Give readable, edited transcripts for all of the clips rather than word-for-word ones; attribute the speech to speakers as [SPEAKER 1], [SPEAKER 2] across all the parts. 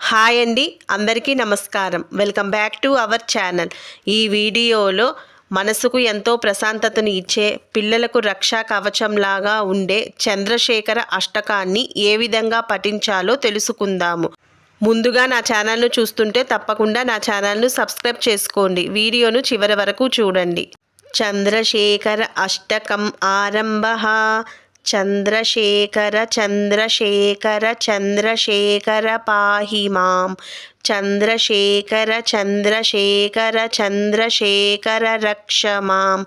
[SPEAKER 1] Hi అండి, అందరికీ నమస్కారం. Welcome back to our channel. ఈ వీడియోలో మనసుకు ఎంతో ప్రశాంతతను ఇచ్చే, పిల్లలకు రక్షా కవచంలాగా ఉండే చంద్రశేఖర అష్టకాన్ని ఏ విధంగా పఠించాలో తెలుసుకుందాము. ముందుగా నా ఛానల్ను చూస్తుంటే తప్పకుండా నా ఛానల్ను సబ్స్క్రైబ్ చేసుకోండి. వీడియోను చివరి వరకు చూడండి. చంద్రశేఖర అష్టకం ఆరంభః. చంద్రశేఖర చంద్రశేఖర చంద్రశేఖర పాహి మాం. చంద్రశేఖర చంద్రశేఖర చంద్రశేఖర రక్ష మాం.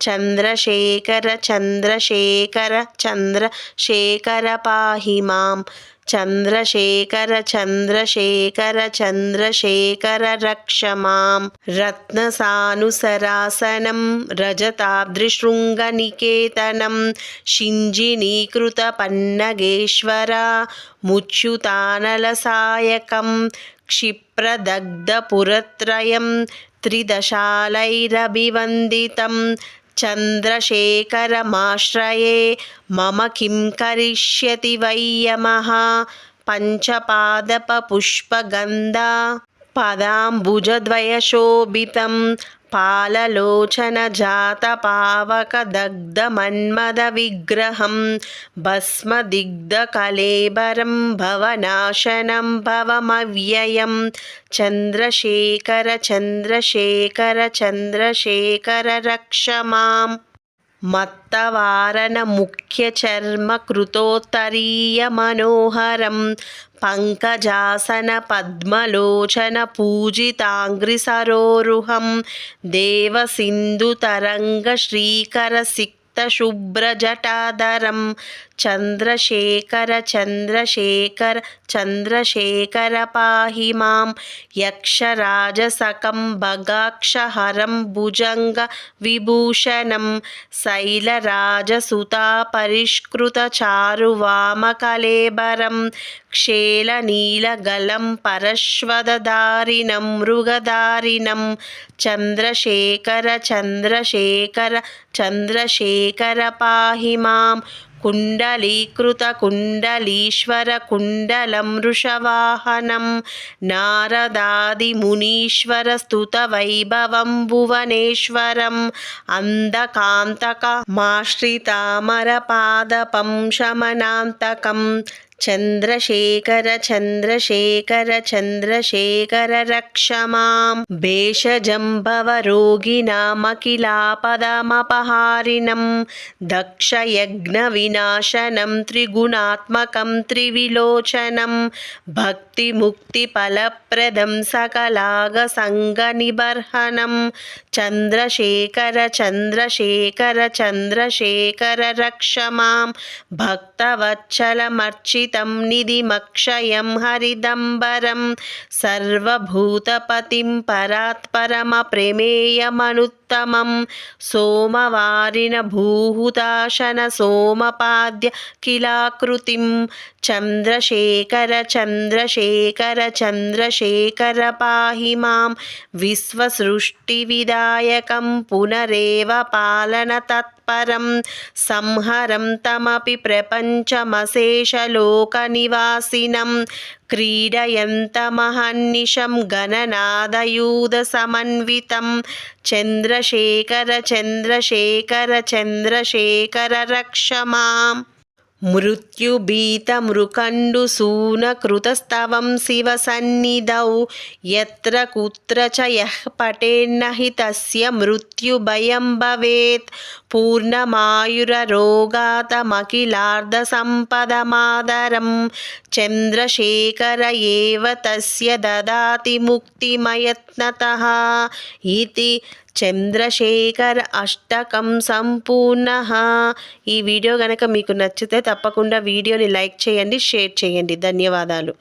[SPEAKER 1] చంద్రశేఖర చంద్రశేఖర చంద్రశేఖర పాహి మాం. చంద్రశేఖర చంద్రశేఖర చంద్రశేఖర రక్ష మాం. రత్నసానుసరాసనం రజతాద్రిశృంగనికేతనం షింజినీకృత పన్నగేశ్వర ముచ్యుతానలసాయకం క్షిప్రదగ్ధపురత్రయం త్రిదశాలైరభివందితం. చంద్రశేఖరమాశ్రయే మమ కిం కరిష్యతి వై యమః. పంచపాదపపుష్పగంధా పదాంబుజద్వయశోభితం పాలలోచనజాతపావకదగ్ధమన్మదవిగ్రహం భస్మదిగ్ధకళేబరం భవనాశనం భవమవ్యయం. చంద్రశేఖర చంద్రశేఖర చంద్రశేఖర రక్ష మాం. మత్తవారణ ముఖ్యచర్మ కృతోత్తరీయ మనోహరం పంకజాసన పద్మలోచన పూజితాంగ్రిసరోరుహం దేవసింధుతరంగ శ్రీకర శుభ్రజటాధరం. చంద్రశేఖర చంద్రశేఖర చంద్రశేఖర పాహి మాం. యక్షరాజసకం భగాక్షహరం భుజంగ విభూషణం శైలరాజసుతా పరిష్కృత చారువామకళేబరం క్షేళనీలగలం పరశ్వదధారిణం మృగధారిణం. చంద్రశేఖర చంద్రశేఖర చంద్రశేఖర పాహి మాం. కుండలీకృత కుండలీశ్వర కుండలం వృషవాహనం నారదాదిమునీశ్వర స్తుత వైభవం భువనేశ్వరం అందకాంతకమాశ్రితామరపాదపం శమనాంతకం. చంద్రశేఖర చంద్రశేఖర చంద్రశేఖర రక్ష మాం. భేషజంభవరోగిణామఖిలాపదమపహారిణం దక్షయజ్ఞవినాశనం త్రిగుణాత్మకం త్రివిలోచనం భక్తిముక్తిఫలప్రదం సకలాగసంగనిబర్హణం. చంద్రశేఖర చంద్రశేఖర చంద్రశేఖర రక్ష మాం. భక్తవత్సలమర్చిత నిధిమక్షయం హరిదంబరం సర్వభూతపతిం పరాత్పరమ ప్రమేయమనుత్తమం సోమవారిణ భూహుతాశన సోమపాద్య కిలాకృతిం. చంద్రశేఖర చంద్రశేఖర చంద్రశేఖర పాహి మాం. విశ్వసృష్టివిదాయకం పునరేవ పాలన తత్పరం సంహరం తమపి ప్రపంచమశేషలోకనివాసినం క్రీడయంతమహర్నిశం గణనాదయూధసమన్వితం. చంద్రశేఖర చంద్రశేఖర చంద్రశేఖర రక్ష మాం. మృత్యుభీతమృకండుశూనకృతస్తవం శివసన్నిధౌ యత్ర కుత్ర చ యః పఠేన్న హి తస్య మృత్యుభయం భవేత్. పూర్ణమాయురరోగాతమఖిలార్ధసంపదమాదరం చంద్రశేఖర ఏవ తస్య దదాతి ముక్తిమయత్నతః ఇతి. చంద్రశేఖర అష్టకం సంపూర్ణః. ఈ వీడియో కనుక మీకు నచ్చితే తప్పకుండా వీడియోని లైక్ చేయండి, షేర్ చేయండి. ధన్యవాదాలు.